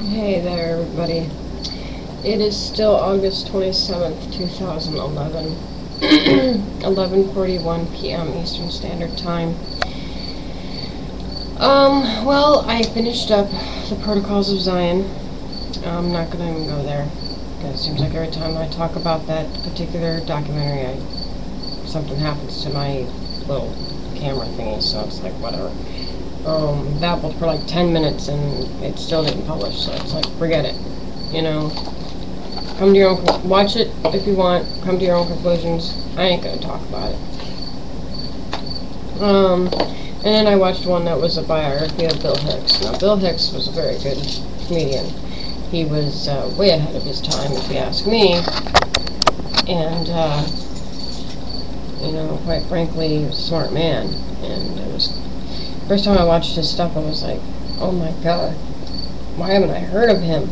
Hey there, everybody. It is still August 27th, 2011, 11:41 p.m. Eastern Standard Time. Well, I finished up the Protocols of Zion. I'm not going to even go there, because it seems like every time I talk about that particular documentary, something happens to my little camera thingy, so it's like, whatever. Babbled for like 10 minutes and it still didn't publish, so it's like, forget it, you know. Come to your own, watch it if you want, come to your own conclusions. I ain't gonna talk about it. And then I watched one that was a biography of Bill Hicks. Now, Bill Hicks was a very good comedian. He was way ahead of his time, if you ask me, and, you know, quite frankly, he was a smart man, and it was... First time I watched his stuff, I was like, oh my god, why haven't I heard of him?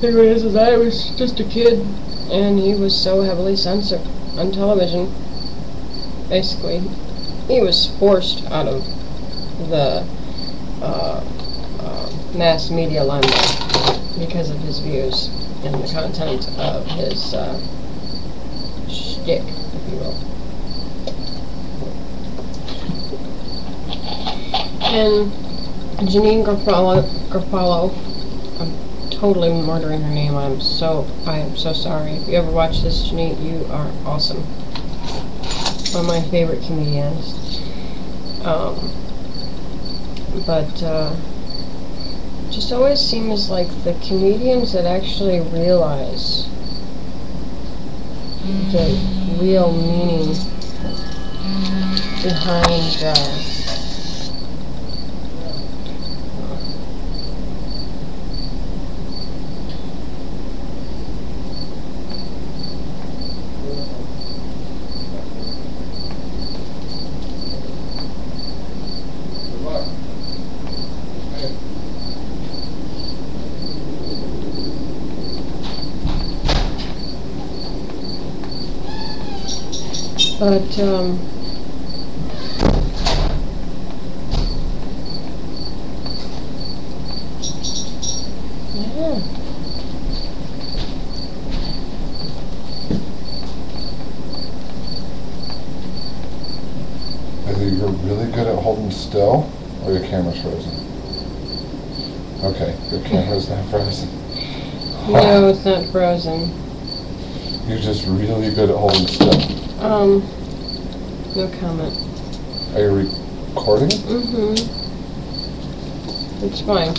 Thing is I was just a kid, and he was so heavily censored on television. Basically, he was forced out of the mass media limelight because of his views and the content of his shtick, if you will. And Janine Garofalo, I'm totally murdering her name. I am so sorry. If you ever watch this, Janine, you are awesome. One of my favorite comedians. Just always seems like the comedians that actually realize the real meaning behind yeah. Either you're really good at holding still, or your camera's frozen. Okay, your camera's not frozen. No, it's not frozen. You're just really good at holding still. No comment. Are you recording? Mm-hmm. It's fine.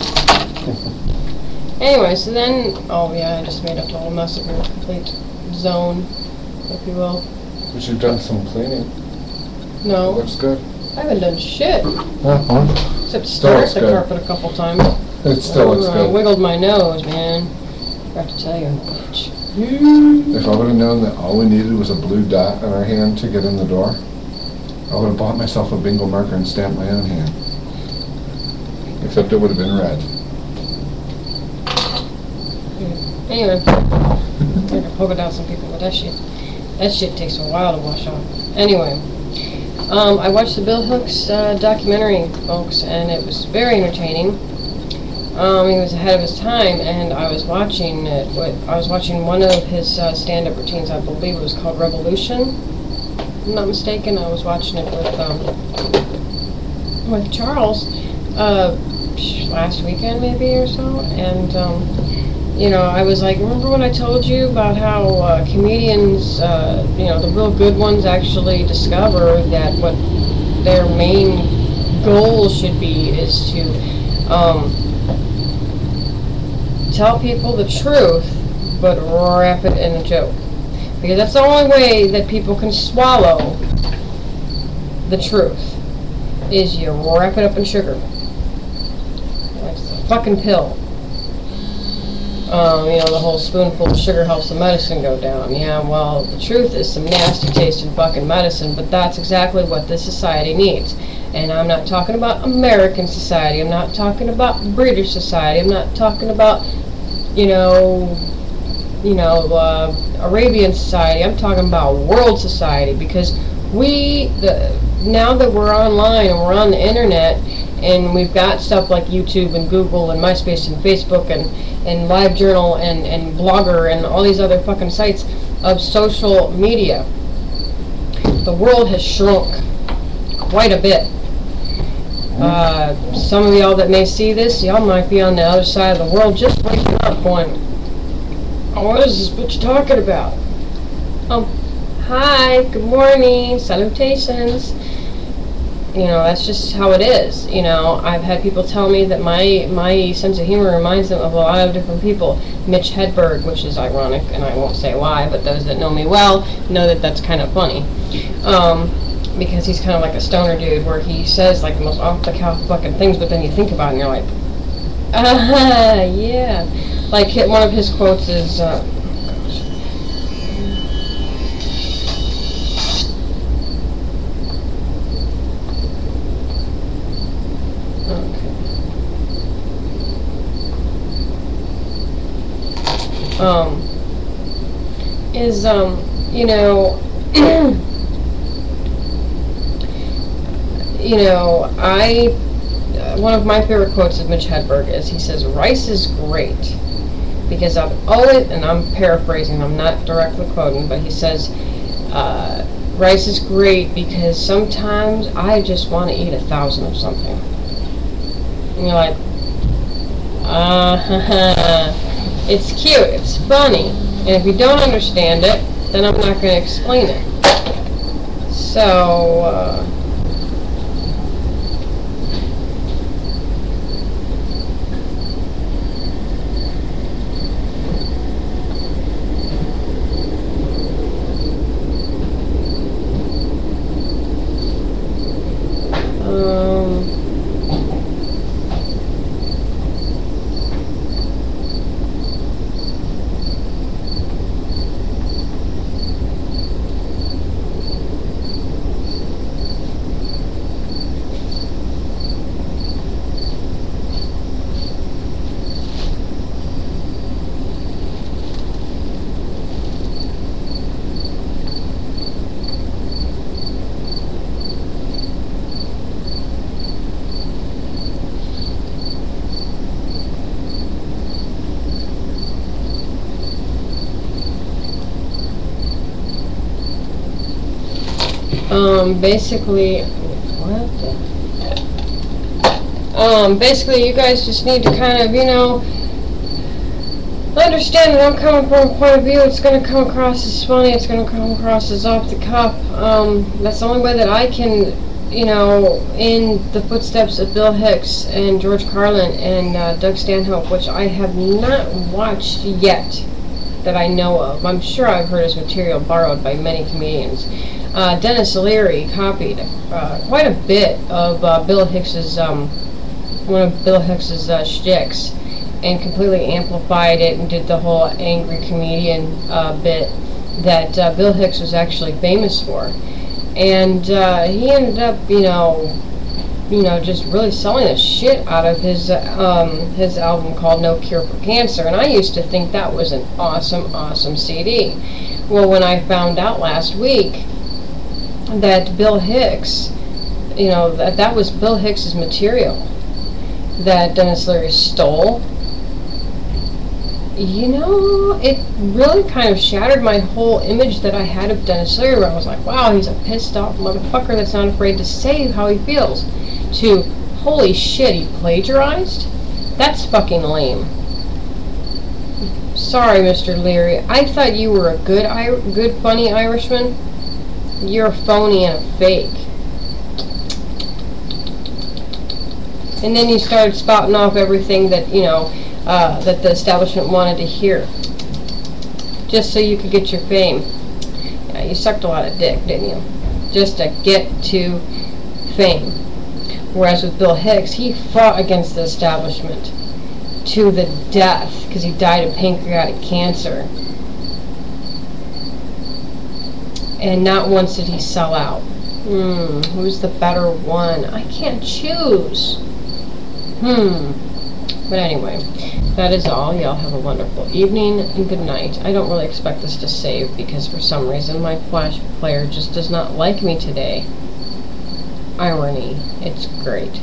Anyway, so then, oh yeah, I just made a total mess of your complete zone, if you will. But you've done some cleaning. No. It looks good. I haven't done shit. Except stare at the carpet a couple times. It still looks I good. wiggled my nose, man. I have to tell you. If I would have known that all we needed was a blue dot in our hand to get in the door, I would have bought myself a bingo marker and stamped my own hand. Except it would have been red. Anyway, I can polka dot some people with that shit. That shit takes a while to wash off. Anyway, I watched the Bill Hicks documentary, folks, and it was very entertaining. He was ahead of his time, and I was watching it. I was watching one of his stand-up routines. I believe it was called Revolution. If I'm not mistaken. I was watching it with Charles last weekend, maybe or so, and you know, I was like, remember when I told you about how comedians, you know, the real good ones actually discover that what their main goal should be is to tell people the truth, but wrap it in a joke. Because that's the only way that people can swallow the truth, is you wrap it up in sugar. Like it's a fucking pill. You know, the whole spoonful of sugar helps the medicine go down. Yeah, well, the truth is some nasty tasting fucking medicine, but that's exactly what this society needs. And I'm not talking about American society. I'm not talking about British society. I'm not talking about, you know, Arabian society. I'm talking about world society, because now that we're online and we're on the internet, And we've got stuff like YouTube and Google and MySpace and Facebook and LiveJournal and Blogger and all these other fucking sites of social media. The world has shrunk quite a bit. Some of y'all that may see this, y'all might be on the other side of the world just waking up going, oh, what is this bitch talking about? Hi, good morning, salutations. You know, that's just how it is. You know, I've had people tell me that my sense of humor reminds them of a lot of different people. Mitch Hedberg, which is ironic, and I won't say why, but those that know me well know that that's kind of funny. Because he's kind of like a stoner dude, where he says like the most off-the-cuff fucking things, but then you think about it and you're like, yeah. Like one of his quotes is, you know, you know, one of my favorite quotes of Mitch Hedberg is, he says, rice is great, because I've always, and I'm paraphrasing, I'm not directly quoting, but he says, rice is great because sometimes I just want to eat 1,000 of something. And you're like, it's cute, it's funny, and if you don't understand it, then I'm not going to explain it. So, basically you guys just need to kind of, you know, understand that I'm coming from a point of view. It's going to come across as funny, it's going to come across as off the cuff. That's the only way that I can, you know, in the footsteps of Bill Hicks and George Carlin and Doug Stanhope, which I have not watched yet that I know of. I'm sure I've heard his material borrowed by many comedians. Dennis Leary copied quite a bit of Bill Hicks's, one of Bill Hicks's shticks, and completely amplified it and did the whole angry comedian bit that Bill Hicks was actually famous for. And he ended up, you know, just really selling the shit out of his album called No Cure for Cancer. And I used to think that was an awesome, awesome CD. Well, when I found out last week that Bill Hicks, you know, that was Bill Hicks's material that Dennis Leary stole, you know, it really kind of shattered my whole image that I had of Dennis Leary, where I was like, wow, he's a pissed off motherfucker that's not afraid to say how he feels, to, holy shit, he plagiarized? That's fucking lame. Sorry, Mr. Leary. I thought you were a good funny Irishman. You're a phony and a fake. And then you started spouting off everything that, you know, that the establishment wanted to hear, just so you could get your fame. Yeah, you sucked a lot of dick, didn't you? Just to get to fame. Whereas with Bill Hicks, he fought against the establishment to the death, because he died of pancreatic cancer. And not once did he sell out. Who's the better one? I can't choose. But anyway, that is all. Y'all have a wonderful evening and good night. I don't really expect this to save because for some reason my Flash player just does not like me today. Irony. It's great.